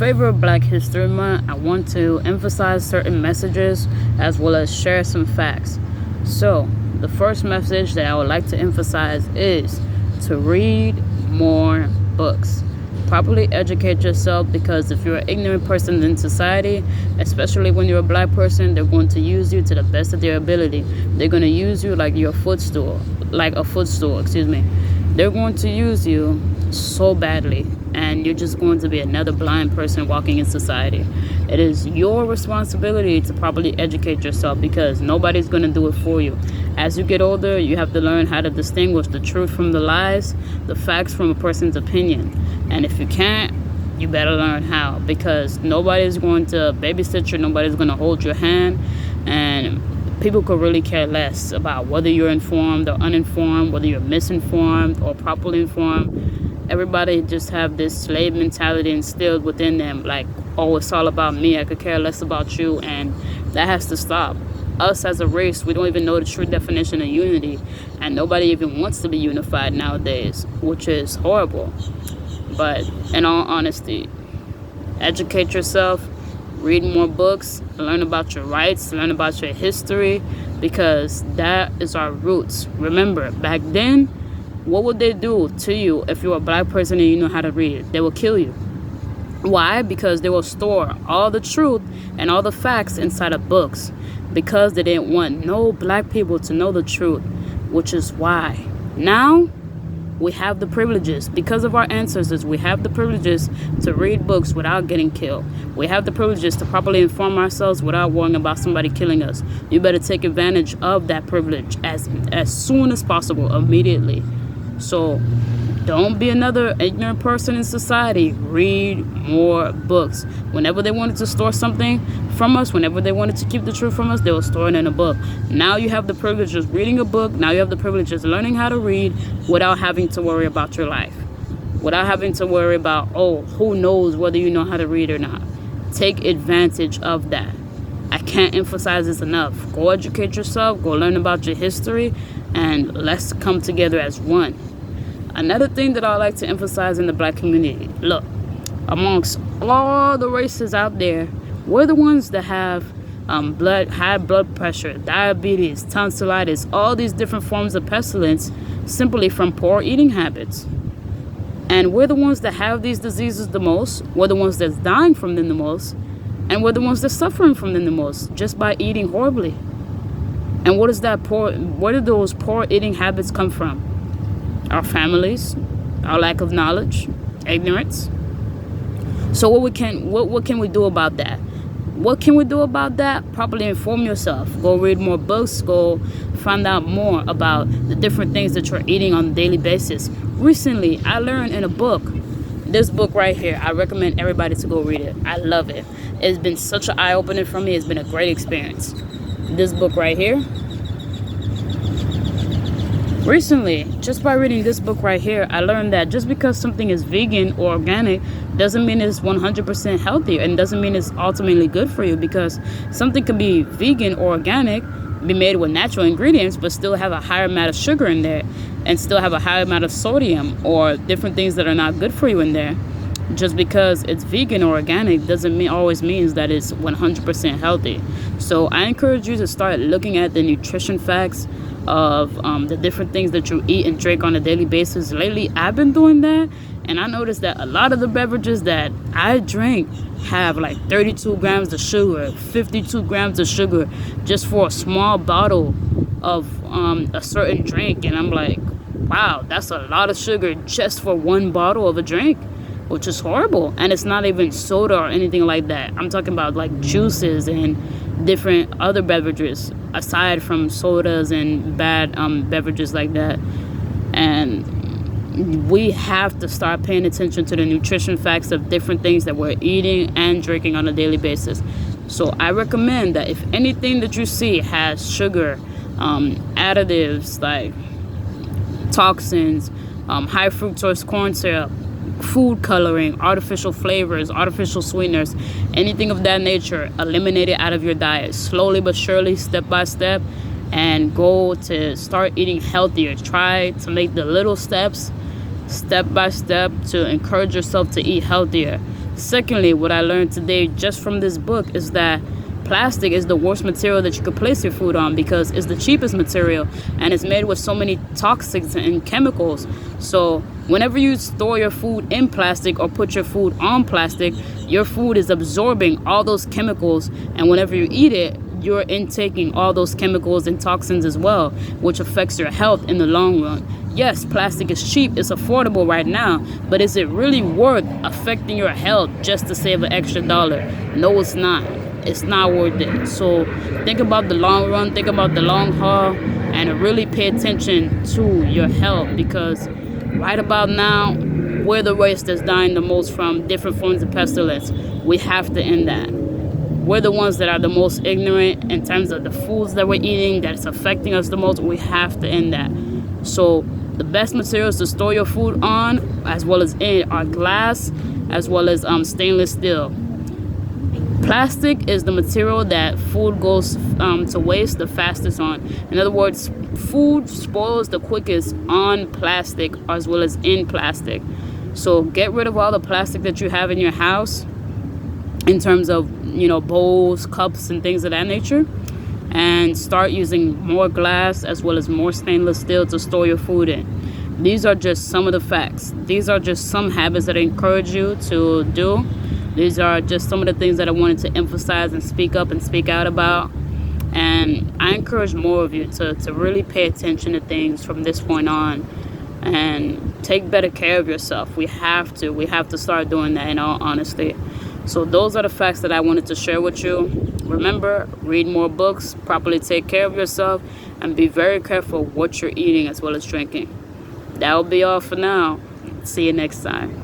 favor of Black History Month, I want to emphasize certain messages as well as share some facts. So, the first message that I would like to emphasize is to read more books. Properly educate yourself, because if you're an ignorant person in society, especially when you're a Black person, they're going to use you to the best of their ability. They're going to use you like a footstool, They're going to use you so badly, and you're just going to be another blind person walking in society. It is your responsibility to properly educate yourself, because nobody's going to do it for you. As you get older, you have to learn how to distinguish the truth from the lies, the facts from a person's opinion. And if you can't, you better learn how, because nobody's going to babysit you, nobody's going to hold your hand, and people could really care less about whether you're informed or uninformed, whether you're misinformed or properly informed. Everybody just have this slave mentality instilled within them, like, oh, it's all about me, I could care less about you, and that has to stop. Us as a race, we don't even know the true definition of unity, and nobody even wants to be unified nowadays, which is horrible. But in all honesty, educate yourself, read more books, learn about your rights, learn about your history, because that is our roots. Remember, back then, what would they do to you if you're a Black person and you know how to read? They will kill you. Why? Because they will store all the truth and all the facts inside of books, because they didn't want no Black people to know the truth, which is why now we have the privileges. Because of our ancestors, we have the privileges to read books without getting killed. We have the privileges to properly inform ourselves without worrying about somebody killing us. You better take advantage of that privilege as soon as possible, immediately. So don't be another ignorant person in society. Read more books. Whenever they wanted to store something from us, whenever they wanted to keep the truth from us, they will store it in a book. Now you have the privilege of reading a book. Now you have the privilege of learning how to read without having to worry about your life. Without having to worry about, oh, who knows whether you know how to read or not. Take advantage of that. I can't emphasize this enough. Go educate yourself. Go learn about your history. And let's come together as one. Another thing that I like to emphasize in the Black community, look, amongst all the races out there, we're the ones that have high blood pressure, diabetes, tonsillitis, all these different forms of pestilence simply from poor eating habits. And we're the ones that have these diseases the most. We're the ones that's dying from them the most. And we're the ones that's suffering from them the most just by eating horribly. And where do those poor eating habits come from? Our families, our lack of knowledge, ignorance. So what can we do about that? What can we do about that? Properly inform yourself. Go read more books. Go find out more about the different things that you're eating on a daily basis. Recently, I learned in a book, this book right here, I recommend everybody to go read it. I love it. It's been such an eye-opener for me. It's been a great experience. This book right here. Recently, just by reading this book right here, I learned that just because something is vegan or organic doesn't mean it's 100% healthy, and doesn't mean it's ultimately good for you, because something can be vegan or organic, be made with natural ingredients, but still have a higher amount of sugar in there and still have a higher amount of sodium or different things that are not good for you in there. Just because it's vegan or organic doesn't always means that it's 100% healthy. So I encourage you to start looking at the nutrition facts of the different things that you eat and drink on a daily basis. Lately, I've been doing that, and I noticed that a lot of the beverages that I drink have like 32 grams of sugar, 52 grams of sugar, just for a small bottle of a certain drink. And I'm like, wow, that's a lot of sugar just for one bottle of a drink, which is horrible. And it's not even soda or anything like that. I'm talking about like juices and different other beverages aside from sodas and bad beverages like that. And we have to start paying attention to the nutrition facts of different things that we're eating and drinking on a daily basis. So I recommend that if anything that you see has sugar, additives like toxins, high fructose corn syrup, food coloring, artificial flavors, artificial sweeteners, anything of that nature, eliminate it out of your diet slowly but surely, step by step, and go to start eating healthier. Try to make the little steps, step by step, to encourage yourself to eat healthier. Secondly, what I learned today just from this book is that plastic is the worst material that you could place your food on because it's the cheapest material and it's made with so many toxins and chemicals. So whenever you store your food in plastic or put your food on plastic, your food is absorbing all those chemicals, and whenever you eat it, you're intaking all those chemicals and toxins as well, which affects your health in the long run. Yes, plastic is cheap, it's affordable right now, but is it really worth affecting your health just to save an extra dollar? No, it's not. It's not worth it. So think about the long run, think about the long haul, and really pay attention to your health, because right about now, we're the race that's dying the most from different forms of pestilence. We have to end that. We're the ones that are the most ignorant in terms of the foods that we're eating that's affecting us the most. We have to end that. So the best materials to store your food on, as well as in, are glass, as well as stainless steel. Plastic is the material that food goes to waste the fastest on. In other words, food spoils the quickest on plastic as well as in plastic. So get rid of all the plastic that you have in your house in terms of, bowls, cups, and things of that nature, and start using more glass as well as more stainless steel to store your food in. These are just some of the facts. These are just some habits that I encourage you to do. These are just some of the things that I wanted to emphasize and speak up and speak out about. And I encourage more of you to really pay attention to things from this point on and take better care of yourself. We have to start doing that, in all honesty. So those are the facts that I wanted to share with you. Remember, read more books, properly take care of yourself, and be very careful what you're eating as well as drinking. That will be all for now. See you next time.